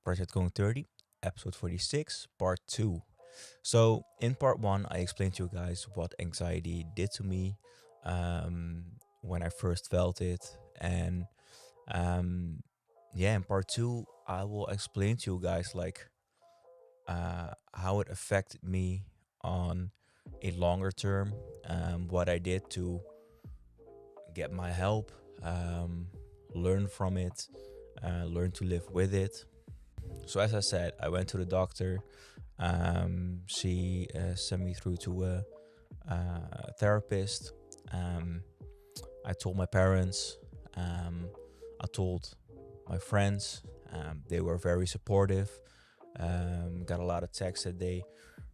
Project Going 30, episode 46, part 2. So, in part 1, I explained to you guys what anxiety did to me when I first felt it. And um, yeah, in part 2, I will explain to you guys how it affected me on a longer term, what I did to get my help, um, learn from it, learn to live with it. So as I said, I went to the doctor. She sent me through to a therapist. Um, I told my parents. I told my friends. They were very supportive. Got a lot of texts that they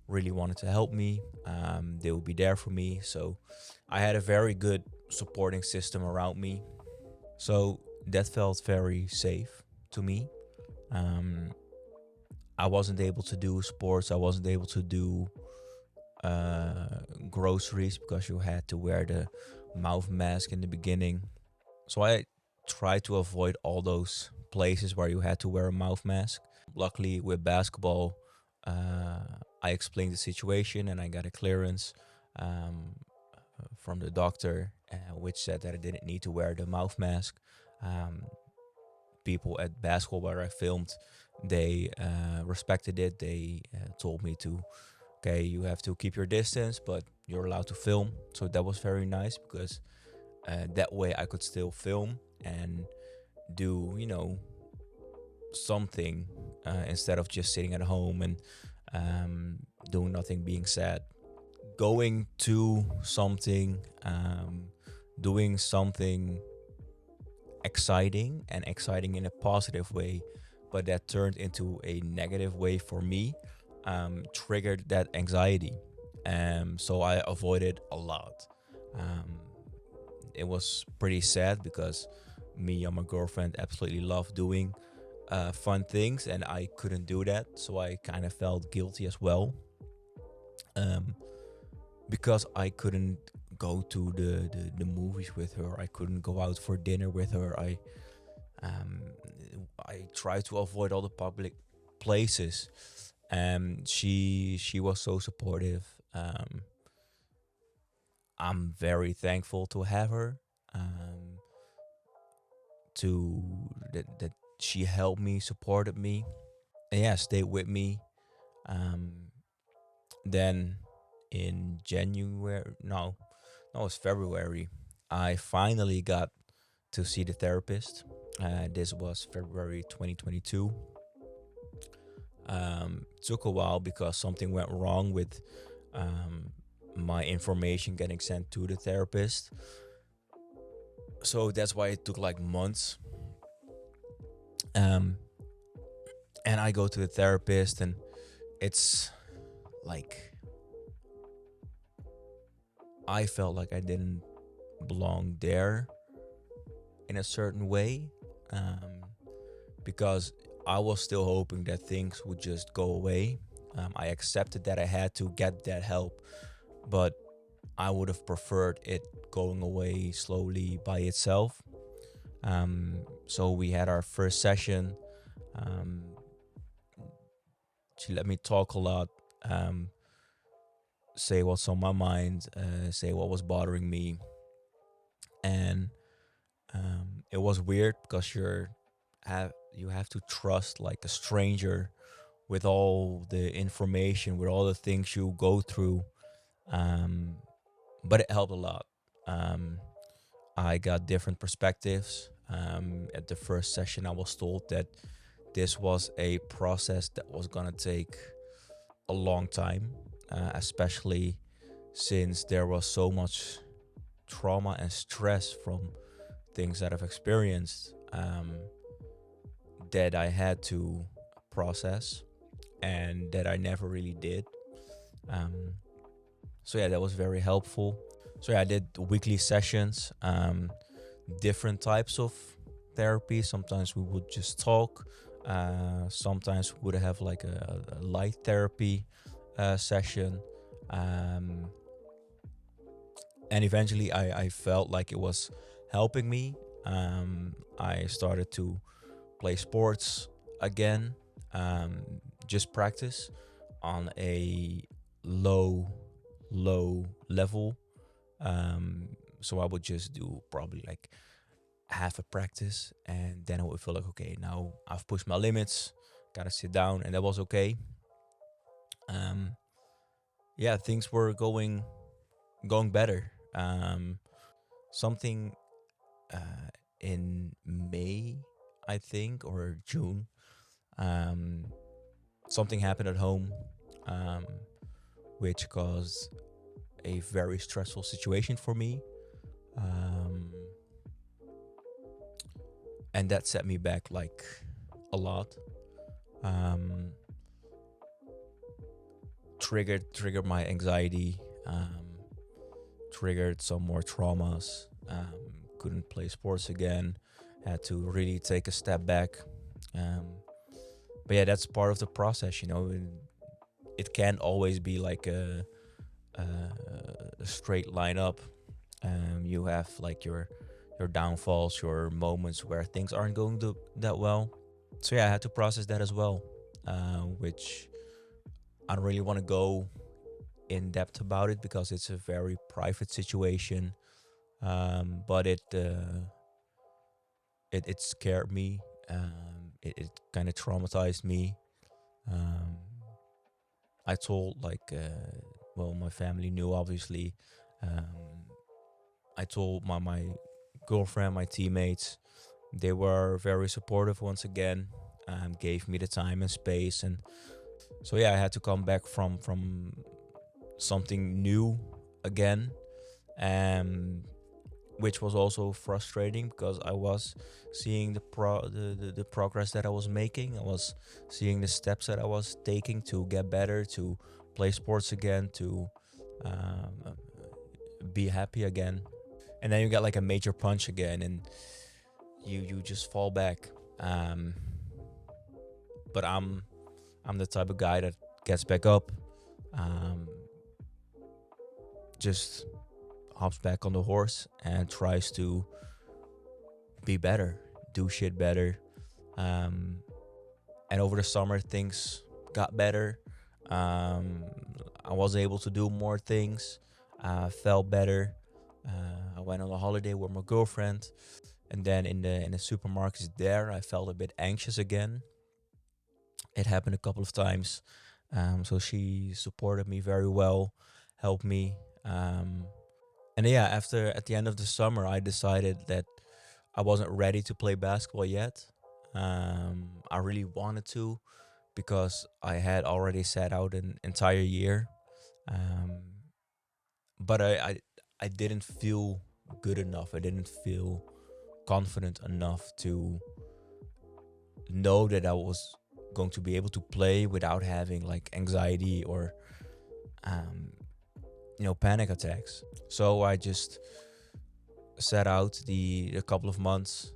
really wanted to help me. They would be there for me. So I had a very good supporting system around me. So that felt very safe to me. Um, I wasn't able to do sports. I wasn't able to do groceries because you had to wear the mouth mask in the beginning. So I tried to avoid all those places where you had to wear a mouth mask. Luckily, with basketball, I explained the situation and I got a clearance um, from the doctor, which said that I didn't need to wear the mouth mask. Um, People at basketball where I filmed, they respected it. They told me to, okay, you have to keep your distance, but you're allowed to film. So that was very nice because that way I could still film and do, something instead of just sitting at home and doing nothing, being sad. Going to something, doing something exciting in a positive way, but that turned into a negative way for me, triggered that anxiety. So I avoided a lot. Um, it was pretty sad because me and my girlfriend absolutely love doing fun things, and I couldn't do that. So I kind of felt guilty as well. Um, because I couldn't go to the movies with her. I couldn't go out for dinner with her. Um, I tried to avoid all the public places. She was so supportive. I'm very thankful to have her. Um, to that she helped me, supported me, and yeah, stayed with me. Um, then in January, no, it's February. I finally got to see the therapist. This was February 2022. Took a while because something went wrong with um, my information getting sent to the therapist. So that's why it took like months. Um, and I go to the therapist, and it's like I felt like I didn't belong there in a certain way, um, because I was still hoping that things would just go away. I accepted that I had to get that help, but I would have preferred it going away slowly by itself. So we had our first session. Um, she let me talk a lot, um, say what's on my mind, say what was bothering me, and it was weird because you have to trust like a stranger with all the information, with all the things you go through. Um, but it helped a lot. Um, I got different perspectives. At the first session, I was told that this was a process that was gonna take a long time, especially since there was so much trauma and stress from things that I've experienced, that I had to process and that I never really did. Um, so yeah, that was very helpful. So yeah, I did weekly sessions, different types of therapy. Sometimes we would just talk. Sometimes we would have like a light therapy session. Um, and eventually I felt like it was helping me. I started to play sports again. um, just practice on a low, low level. So I would just do probably like half a practice, and then I would feel like, okay, now I've pushed my limits, gotta sit down, and that was okay. Um, yeah, things were going better. Something in May, I think, or June. Um, Something happened at home, um, which caused a very stressful situation for me. Um, and that set me back like a lot. Um, triggered my anxiety. Triggered some more traumas. Couldn't play sports again. Had to really take a step back. Um, but yeah, that's part of the process, you know. It can't always be like a straight line up. You have like your downfalls, your moments where things aren't going that well. So yeah, I had to process that as well, which I don't really want to go in depth about it because it's a very private situation. But it scared me. It kind of traumatized me. Um, I told like well, my family knew obviously. Um, I told my girlfriend, my teammates. They were very supportive once again. Gave me the time and space, and so yeah, I had to come back from something new again, um, which was also frustrating because I was seeing the progress that I was making. I was seeing the steps that I was taking to get better, to play sports again, to um, be happy again. And then you get like a major punch again, and you just fall back. Um, but I'm the type of guy that gets back up, um, just hops back on the horse and tries to be better, do shit better. Um, and over the summer, things got better. Um, I was able to do more things. Felt better. I went on a holiday with my girlfriend, and then in the supermarkets there, I felt a bit anxious again. It happened a couple of times. So she supported me very well, helped me. And yeah, after at the end of the summer, I decided that I wasn't ready to play basketball yet. I really wanted to because I had already sat out an entire year. Um, but I didn't feel good enough. I didn't feel confident enough to know that I was going to be able to play without having like anxiety or um, panic attacks. So I just sat out the couple of months.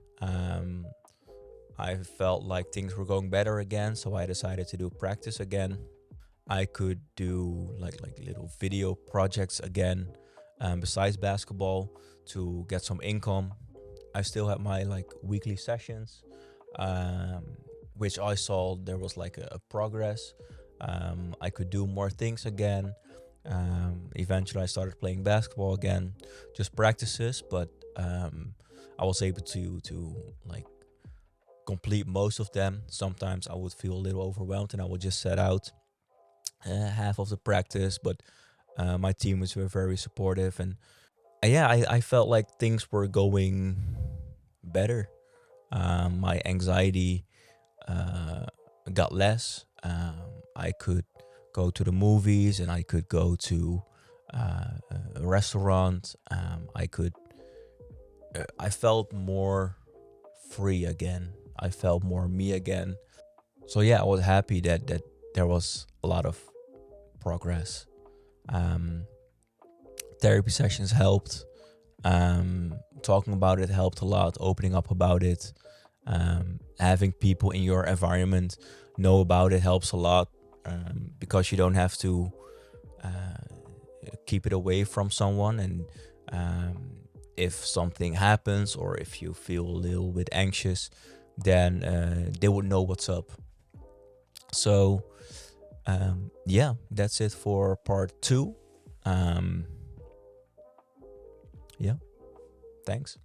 I felt like things were going better again, so I decided to do practice again. I could do like little video projects again, besides basketball, to get some income. I still had my like weekly sessions, um, which I saw there was like a progress. I could do more things again. Eventually, I started playing basketball again, just practices, but I was able to like complete most of them. Sometimes I would feel a little overwhelmed, and I would just set out half of the practice, but my teammates were very supportive, and yeah, I felt like things were going better. My anxiety uh, got less. I could go to the movies, and I could go to a restaurant. I felt more free again. I felt more me again. So yeah, I was happy that there was a lot of progress. Um, Therapy sessions helped. Talking about it helped a lot. Opening up about it, having people in your environment know about it helps a lot, because you don't have to keep it away from someone. And if something happens or if you feel a little bit anxious, then they would know what's up. So yeah, that's it for part 2. Yeah, thanks.